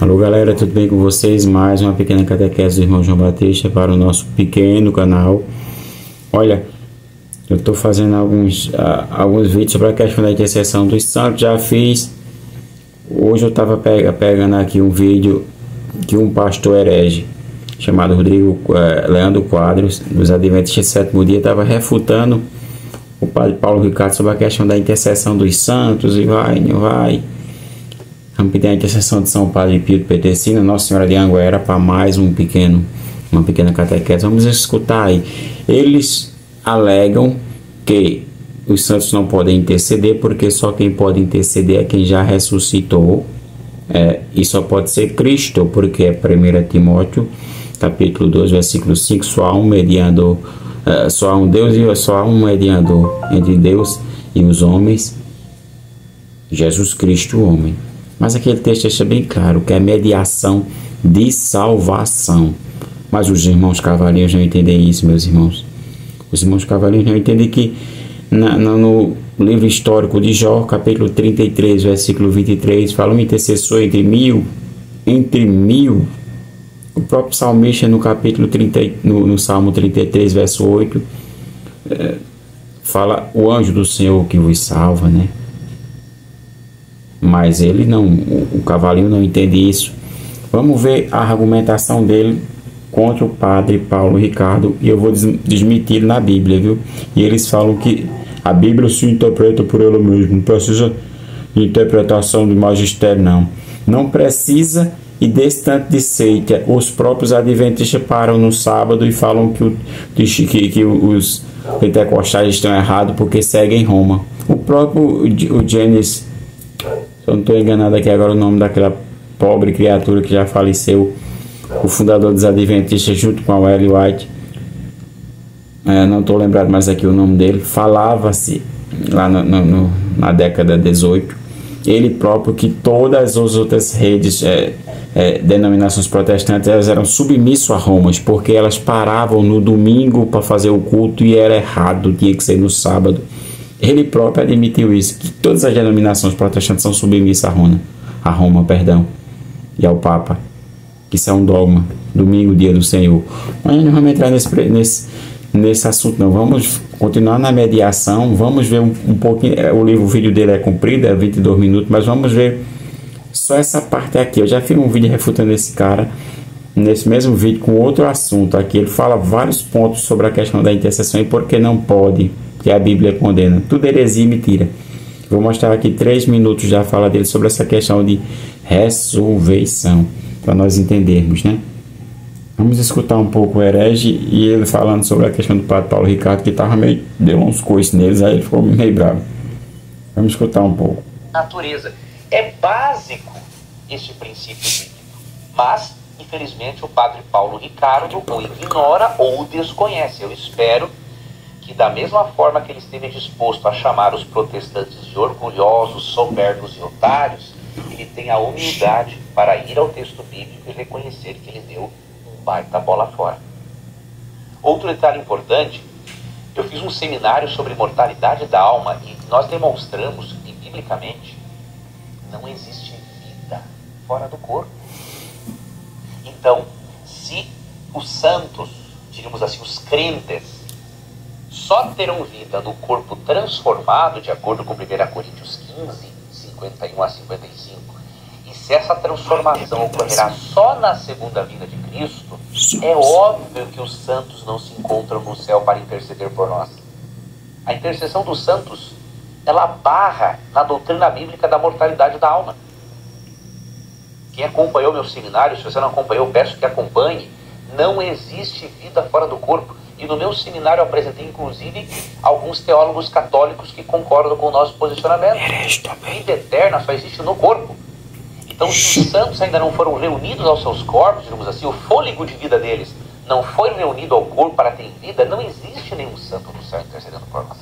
Alô galera, tudo bem com vocês? Mais uma pequena catequese do irmão João Batista para o nosso pequeno canal. Olha, eu estou fazendo alguns vídeos sobre a questão da intercessão dos santos, já fiz. Hoje eu estava pegando aqui um vídeo que um pastor herege, chamado Rodrigo Leandro Quadros, dos Adventistas do Sétimo Dia, estava refutando o padre Paulo Ricardo sobre a questão da intercessão dos santos, e vai, não vai. Vamos pedir a intercessão de São Padre Pio de Petricina, Nossa Senhora de Anguera, para mais uma pequena catequese. Vamos escutar aí. Eles alegam que os santos não podem interceder, porque só quem pode interceder é quem já ressuscitou. E só pode ser Cristo, porque é 1 Timóteo, capítulo 2, versículo 5, só há um mediador, só há um Deus e só há um mediador entre Deus e os homens, Jesus Cristo, o homem. Mas aquele texto deixa bem claro que é mediação de salvação. Mas os irmãos cavalinhos não entendem isso, meus irmãos. Os irmãos cavalinhos não entendem que no livro histórico de Jó, capítulo 33, versículo 23, fala um intercessor entre mil. O próprio salmista no capítulo 30, no Salmo 33, verso 8, fala o anjo do Senhor que vos salva, né? Mas ele não, o cavalinho não entende isso. Vamos ver a argumentação dele contra o padre Paulo Ricardo, e eu vou desmentir na Bíblia, viu? E eles falam que a Bíblia se interpreta por ela mesma, não precisa de interpretação do magistério, não. Não precisa, e desse tanto de seita, os próprios adventistas param no sábado e falam que os pentecostais estão errados porque seguem Roma. O próprio Gênesis, se eu não estou enganado aqui agora o nome daquela pobre criatura que já faleceu, o fundador dos Adventistas, junto com a Ellen White, não estou lembrado mais aqui o nome dele, falava-se lá na década 18, ele próprio, que todas as outras redes, denominações protestantes, elas eram submissas a Roma, porque elas paravam no domingo para fazer o culto e era errado, tinha que ser no sábado. Ele próprio admitiu isso, que todas as denominações protestantes são submissas a Roma, e ao Papa. Isso é um dogma. Domingo, dia do Senhor. Mas não vamos entrar nesse assunto, não. Vamos continuar na mediação. Vamos ver um pouquinho. O vídeo dele é comprido, é 22 minutos, mas vamos ver só essa parte aqui. Eu já fiz um vídeo refutando esse cara, nesse mesmo vídeo, com outro assunto aqui. Ele fala vários pontos sobre a questão da intercessão e por que não pode, que a Bíblia condena. Tudo heresia e mentira. Vou mostrar aqui 3 minutos já fala dele sobre essa questão de ressurreição, para nós entendermos, né? Vamos escutar um pouco o herege e ele falando sobre a questão do padre Paulo Ricardo, que tava deu uns coices neles, aí ele ficou meio bravo. Vamos escutar um pouco. Natureza. É básico este princípio bíblico, mas, infelizmente, o padre Paulo Ricardo o ignora ou o desconhece. Eu espero que, da mesma forma que ele esteve disposto a chamar os protestantes de orgulhosos, soberbos e otários, ele tenha a humildade para ir ao texto bíblico e reconhecer que ele deu um baita bola fora. Outro detalhe importante, eu fiz um seminário sobre mortalidade da alma e nós demonstramos que, biblicamente, não existe vida fora do corpo. Então, se os santos, diríamos assim, os crentes, só terão vida no corpo transformado, de acordo com 1 Coríntios 15, 51 a 55, e se essa transformação ocorrerá só na segunda vinda de Cristo, é óbvio que os santos não se encontram no céu para interceder por nós. A intercessão dos santos, ela barra na doutrina bíblica da mortalidade da alma. Quem acompanhou meu seminário, se você não acompanhou, eu peço que acompanhe. Não existe vida fora do corpo. E no meu seminário eu apresentei, inclusive, alguns teólogos católicos que concordam com o nosso posicionamento. Vida eterna só existe no corpo. Então, se os santos ainda não foram reunidos aos seus corpos, digamos assim, o fôlego de vida deles não foi reunido ao corpo para ter vida, não existe nenhum santo no céu intercedendo por nós.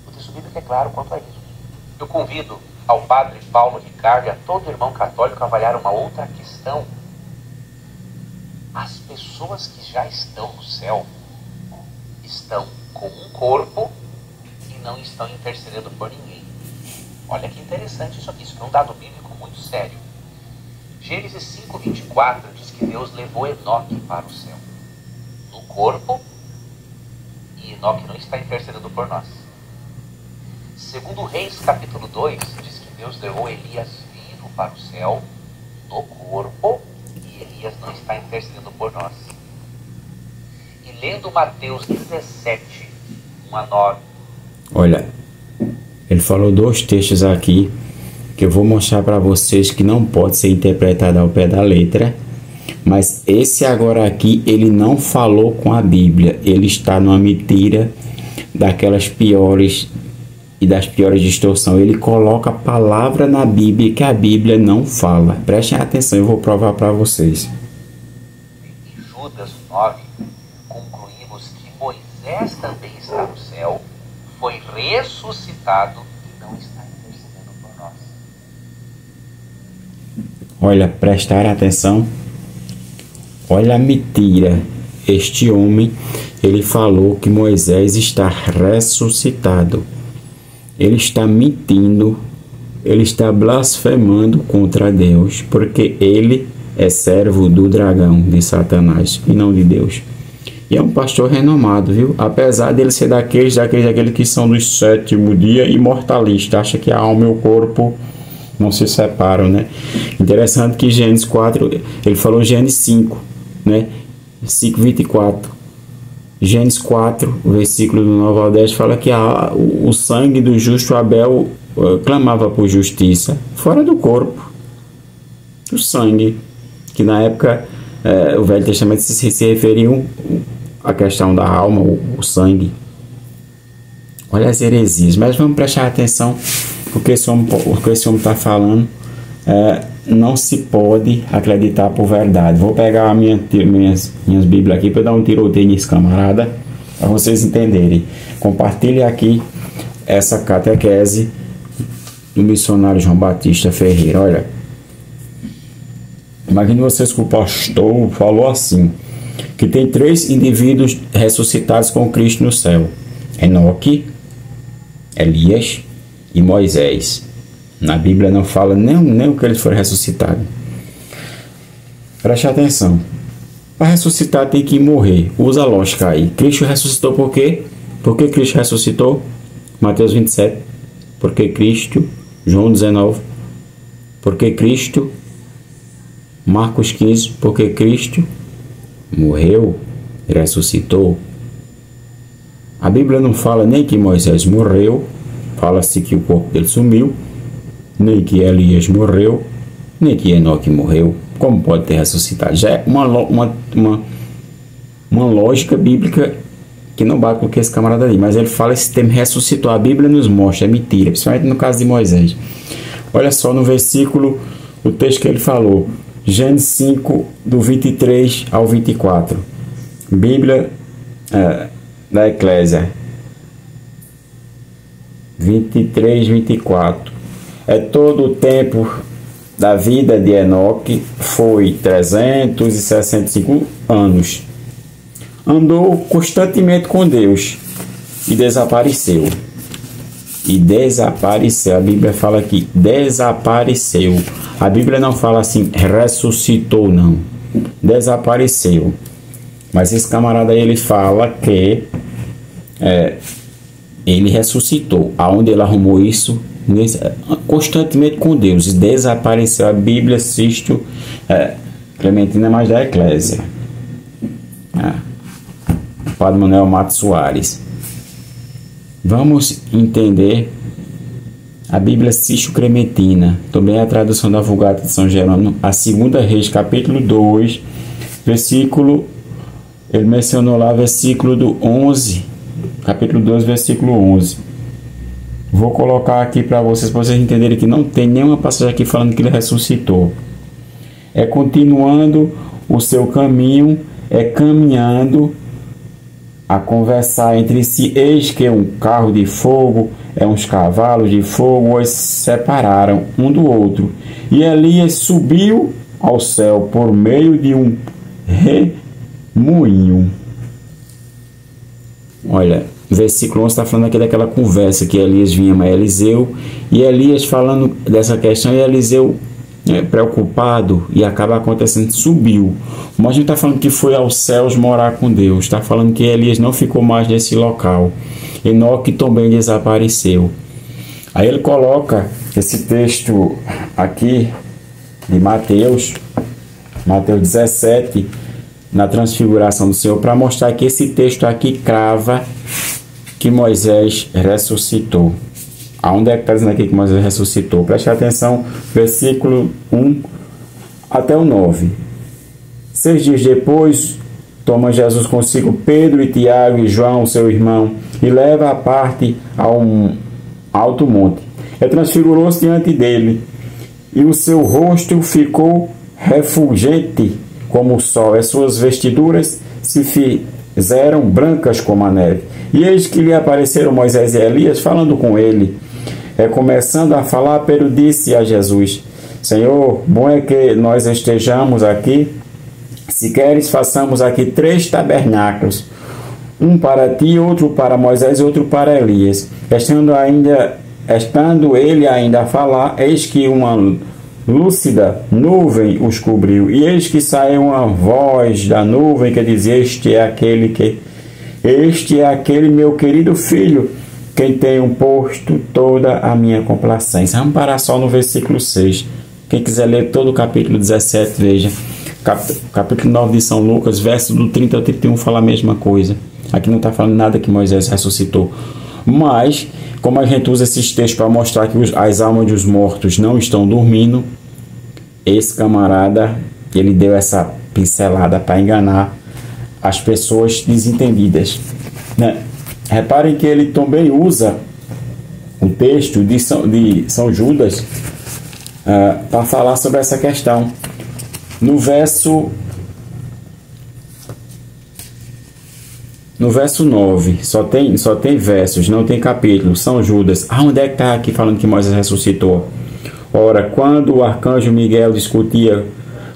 O texto bíblico é claro quanto a isso. Eu convido ao padre Paulo Ricardo e a todo irmão católico a avaliar uma outra questão. As pessoas que já estão no céu estão com um corpo e não estão intercedendo por ninguém. Olha que interessante isso aqui, isso é um dado bíblico muito sério. Gênesis 5:24 diz que Deus levou Enoque para o céu, no corpo, e Enoque não está intercedendo por nós. Segundo Reis capítulo 2, diz que Deus levou Elias vivo para o céu, no corpo, e Elias não está intercedendo por nós. E lendo Mateus 17, 1 a 9. Olha, ele falou dois textos aqui que eu vou mostrar para vocês que não pode ser interpretado ao pé da letra, mas esse agora aqui ele não falou com a Bíblia, ele está numa mentira daquelas piores e das piores distorções. Ele coloca a palavra na Bíblia que a Bíblia não fala. Prestem atenção, eu vou provar para vocês. Em Judas 9, concluímos que Moisés também está no céu, foi ressuscitado e não está intercedendo por nós. Olha, prestar atenção. Olha a mentira. Este homem, ele falou que Moisés está ressuscitado. Ele está mentindo, ele está blasfemando contra Deus, porque ele é servo do dragão, de Satanás, e não de Deus. E é um pastor renomado, viu? Apesar dele ser daqueles que são do sétimo dia imortalista, acha que a alma e o corpo não se separam, né? Interessante que Gênesis 4, ele falou Gênesis 5, né? 5:24. Gênesis 4, versículo do 9 ao 10, fala que o sangue do justo Abel clamava por justiça, fora do corpo. O sangue, que na época o Velho Testamento se referiam à questão da alma, o sangue. Olha as heresias, mas vamos prestar atenção, porque esse homem está falando, não se pode acreditar por verdade. Vou pegar minhas Bíblias aqui para dar um tiroteio nesse camarada, para vocês entenderem. Compartilhe aqui essa catequese do missionário João Batista Ferreira. Olha, imagine vocês que o pastor falou assim, que tem 3 indivíduos ressuscitados com Cristo no céu: Enoque, Elias e Moisés. Na Bíblia não fala nem o que eles foram ressuscitados. Preste atenção. Para ressuscitar tem que morrer. Usa a lógica aí. Cristo ressuscitou por quê? Por que Cristo ressuscitou? Mateus 27. Porque Cristo. João 19. Porque Cristo. Marcos 15. Porque Cristo morreu e ressuscitou. A Bíblia não fala nem que Moisés morreu. Fala-se que o corpo dele sumiu. Nem que Elias morreu, nem que Enoque morreu. Como pode ter ressuscitado? Já é uma lógica bíblica que não bate com o que esse camarada ali. Mas ele fala esse termo ressuscitou. A Bíblia nos mostra, é mentira, principalmente no caso de Moisés. Olha só no versículo, o texto que ele falou, Gênesis 5, do 23 ao 24. Bíblia da Eclésia 23, 24. Todo o tempo da vida de Enoque foi 365 anos. Andou constantemente com Deus e desapareceu. A Bíblia fala aqui, desapareceu. A Bíblia não fala assim, ressuscitou, não. Desapareceu. Mas esse camarada aí, ele fala que ele ressuscitou. Aonde ele arrumou isso? Constantemente com Deus, desapareceu. A Bíblia, Sisto Clementina, mais da Eclésia, Padre Manuel Matos Soares. Vamos entender a Bíblia Sisto Clementina, também a tradução da Vulgata de São Jerônimo, a 2 Reis, capítulo 2, versículo, ele mencionou lá versículo do 11, capítulo 2, versículo 11. Vou colocar aqui para vocês entenderem que não tem nenhuma passagem aqui falando que ele ressuscitou. Continuando o seu caminho, caminhando a conversar entre si. Eis que um carro de fogo, uns cavalos de fogo, os separaram um do outro. E Elias subiu ao céu por meio de um remoinho. Olha, versículo 11 está falando aqui daquela conversa que Elias vinha a Eliseu, e Elias falando dessa questão, e Eliseu preocupado e acaba acontecendo, subiu. Mas a gente está falando que foi aos céus morar com Deus. Está falando que Elias não ficou mais nesse local. Enoque também desapareceu. Aí ele coloca esse texto aqui de Mateus 17, na transfiguração do Senhor, para mostrar que esse texto aqui crava que Moisés ressuscitou. Aonde é que está dizendo aqui que Moisés ressuscitou? Preste atenção, versículo 1 até o 9. 6 dias depois, toma Jesus consigo Pedro e Tiago e João, seu irmão, e leva a parte a um alto monte. E transfigurou-se diante dele, e o seu rosto ficou refulgente como o sol, as suas vestiduras se fizeram brancas como a neve. E eis que lhe apareceram Moisés e Elias falando com ele. Começando a falar, Pedro disse a Jesus: Senhor, bom é que nós estejamos aqui. Se queres, façamos aqui 3 tabernáculos, um para ti, outro para Moisés e outro para Elias. Estando ele ainda a falar, eis que uma lúcida nuvem os cobriu, e eis que saiu uma voz da nuvem que dizia: Este é aquele meu querido filho, quem tenho posto toda a minha complacência. Vamos parar só no versículo 6. Quem quiser ler todo o capítulo 17, veja. Capítulo 9 de São Lucas, verso do 30 ao 31, fala a mesma coisa. Aqui não está falando nada que Moisés ressuscitou. Mas, como a gente usa esses textos para mostrar que as almas dos mortos não estão dormindo, esse camarada, ele deu essa pincelada para enganar as pessoas desentendidas, né? Reparem que ele também usa o texto de São Judas para falar sobre essa questão. No verso 9, só tem versos, não tem capítulo. São Judas. Onde é que está aqui falando que Moisés ressuscitou? Ora, quando o arcanjo Miguel discutia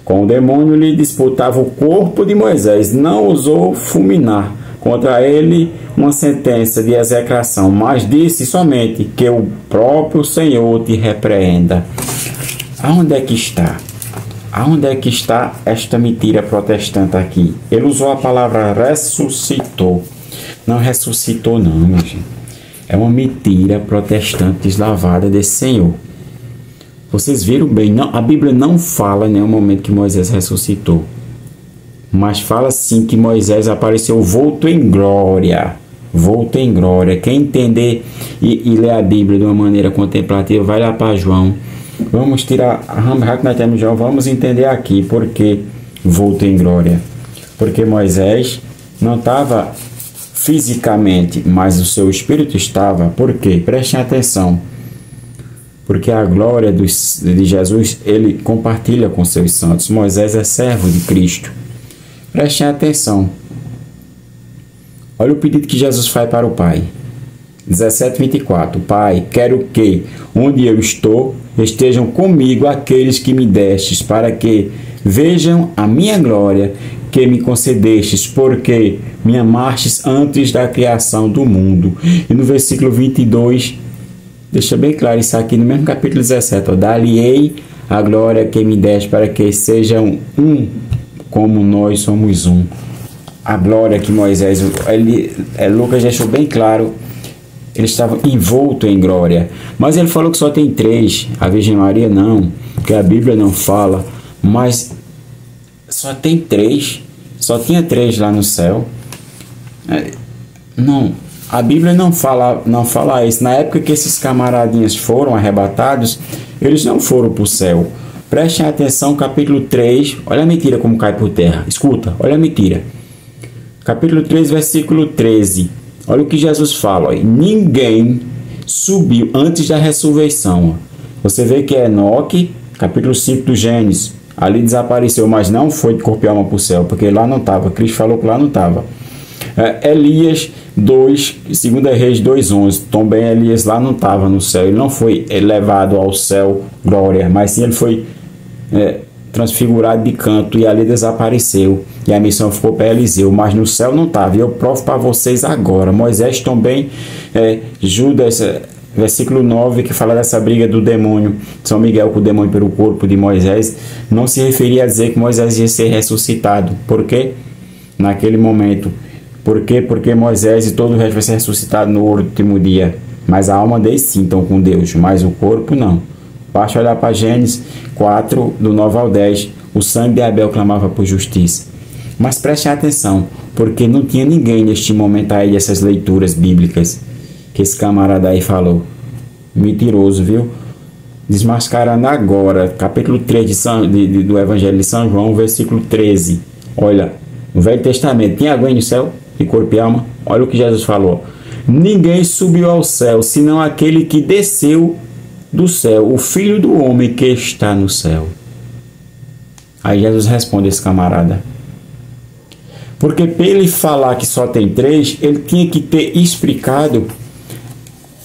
com o demônio, lhe disputava o corpo de Moisés, não ousou fulminar contra ele uma sentença de execração, mas disse somente: que o próprio Senhor te repreenda. Aonde é que está? Aonde é que está esta mentira protestante aqui? Ele usou a palavra ressuscitou. Não ressuscitou não, minha gente. É uma mentira protestante deslavada desse Senhor. Vocês viram bem, não, a Bíblia não fala em nenhum momento que Moisés ressuscitou. Mas fala sim que Moisés apareceu volto em glória. Volto em glória. Quem entender e ler a Bíblia de uma maneira contemplativa, vai lá para João. Vamos tirar a rama que nós temos, João. Vamos entender aqui por que volto em glória. Porque Moisés não estava fisicamente, mas o seu espírito estava. Por quê? Prestem atenção. Porque a glória de Jesus, ele compartilha com seus santos. Moisés é servo de Cristo. Prestem atenção. Olha o pedido que Jesus faz para o Pai. 17:24. Pai, quero que, onde eu estou, estejam comigo aqueles que me destes, para que vejam a minha glória que me concedestes, porque me amastes antes da criação do mundo. E no versículo 22, deixa bem claro isso aqui no mesmo capítulo 17. Dar-lhe-ei a glória que me deste, para que sejam um, como nós somos um. A glória que Moisés, Lucas deixou bem claro, ele estava envolto em glória. Mas ele falou que só tem 3. A Virgem Maria não, que a Bíblia não fala. Mas só tem 3. Só tinha 3 lá no céu. Não, a Bíblia não fala isso. Na época que esses camaradinhas foram arrebatados, eles não foram para o céu. Prestem atenção, capítulo 3. Olha a mentira como cai por terra. Escuta, olha a mentira. Capítulo 3, versículo 13. Olha o que Jesus fala. Ó. Ninguém subiu antes da ressurreição. Ó. Você vê que Enoque, capítulo 5 do Gênesis, ali desapareceu, mas não foi de corpo e alma para o céu, porque lá não estava. Cristo falou que lá não estava. Elias 2, 2 Reis 2:11. Também Elias lá não estava no céu. Ele não foi levado ao céu, glória, mas sim ele foi transfigurado de canto e ali desapareceu. E a missão ficou para Eliseu, mas no céu não estava. E eu provo para vocês agora. Moisés também, Judas, versículo 9, que fala dessa briga do demônio, São Miguel com o demônio pelo corpo de Moisés, não se referia a dizer que Moisés ia ser ressuscitado. Por quê? Naquele momento. Por quê? Porque Moisés e todo o resto vai ser ressuscitado no último dia. Mas a alma deles sim estão com Deus, mas o corpo não. Basta olhar para Gênesis 4, do 9 ao 10. O sangue de Abel clamava por justiça. Mas prestem atenção, porque não tinha ninguém neste momento aí dessas leituras bíblicas que esse camarada aí falou. Mentiroso, viu? Desmascarando agora, capítulo 3 do Evangelho de São João, versículo 13. Olha, no Velho Testamento, tinha alguém no céu, de corpo e alma? Olha o que Jesus falou. Ninguém subiu ao céu, senão aquele que desceu do céu, o Filho do Homem que está no céu. Aí Jesus responde a esse camarada. Porque para ele falar que só tem 3, ele tinha que ter explicado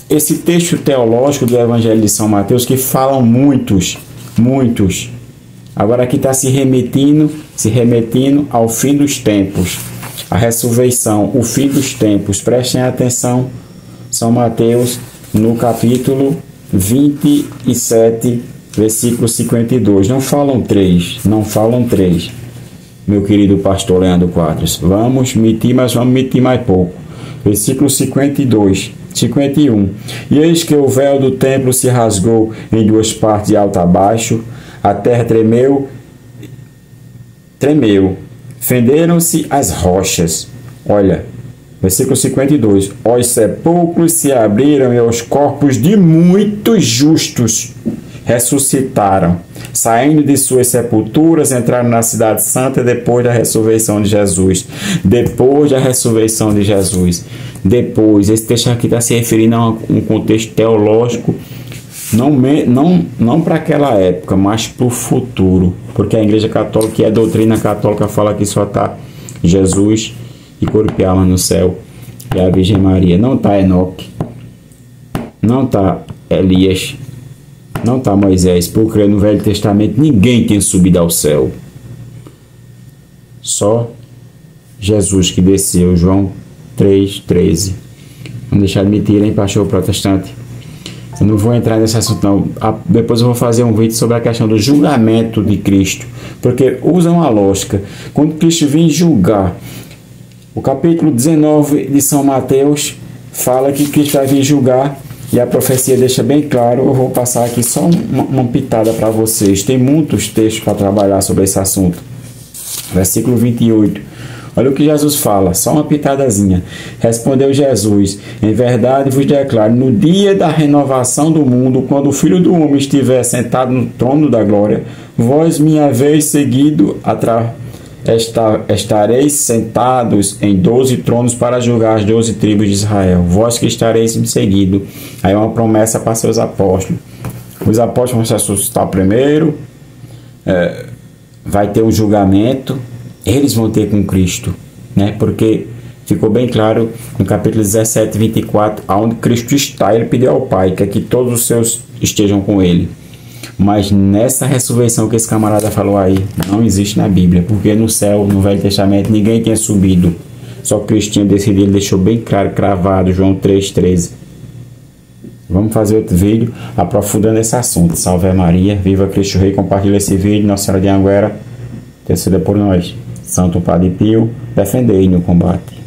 esse texto teológico do Evangelho de São Mateus, que falam muitos. Agora aqui está se remetendo ao fim dos tempos. A ressurreição, o fim dos tempos. Prestem atenção, São Mateus, no capítulo 27, versículo 52. Não falam 3, meu querido pastor Leandro Quadros. Vamos mentir, mas vamos mentir mais pouco. Versículo 51. E eis que o véu do templo se rasgou em 2 partes de alto a baixo, a terra tremeu, fenderam-se as rochas. Olha, versículo 52. Os sepulcros se abriram e os corpos de muitos justos ressuscitaram, saindo de suas sepulturas, entraram na cidade santa depois da ressurreição de Jesus. Esse texto aqui está se referindo a um contexto teológico, não para aquela época, mas para o futuro, porque a Igreja Católica e a doutrina católica fala que só está Jesus e corpo e alma no céu, e a Virgem Maria. Não está Enoque, não está Elias, não está Moisés, porque no Velho Testamento ninguém tinha subido ao céu. Só Jesus que desceu, João 3,13. Vamos deixar de mentir, hein, pastor protestante? Eu não vou entrar nesse assunto não. Depois eu vou fazer um vídeo sobre a questão do julgamento de Cristo, porque usam a lógica. Quando Cristo vem julgar, o capítulo 19 de São Mateus fala que Cristo vai vir julgar, e a profecia deixa bem claro. Eu vou passar aqui só uma pitada para vocês. Tem muitos textos para trabalhar sobre esse assunto. Versículo 28. Olha o que Jesus fala, só uma pitadazinha. Respondeu Jesus: em verdade vos declaro, no dia da renovação do mundo, quando o Filho do Homem estiver sentado no trono da glória, vós me haveis seguido estareis sentados em 12 tronos para julgar as 12 tribos de Israel. Vós que estareis me seguindo. Aí é uma promessa para seus apóstolos. Os apóstolos vão se ressuscitar primeiro. Vai ter o julgamento. Eles vão ter com Cristo, né? Porque ficou bem claro no capítulo 17, 24, onde Cristo está, ele pediu ao Pai que todos os seus estejam com ele. Mas nessa ressurreição que esse camarada falou aí, não existe na Bíblia, porque no céu, no Velho Testamento, ninguém tinha subido, só Cristo tinha descido. Ele deixou bem claro, cravado, João 3,13. Vamos fazer outro vídeo aprofundando esse assunto. Salve Maria, viva Cristo Rei. Compartilha esse vídeo. Nossa Senhora de Anguera, interceda por nós. Santo Padre Pio, defendei no combate.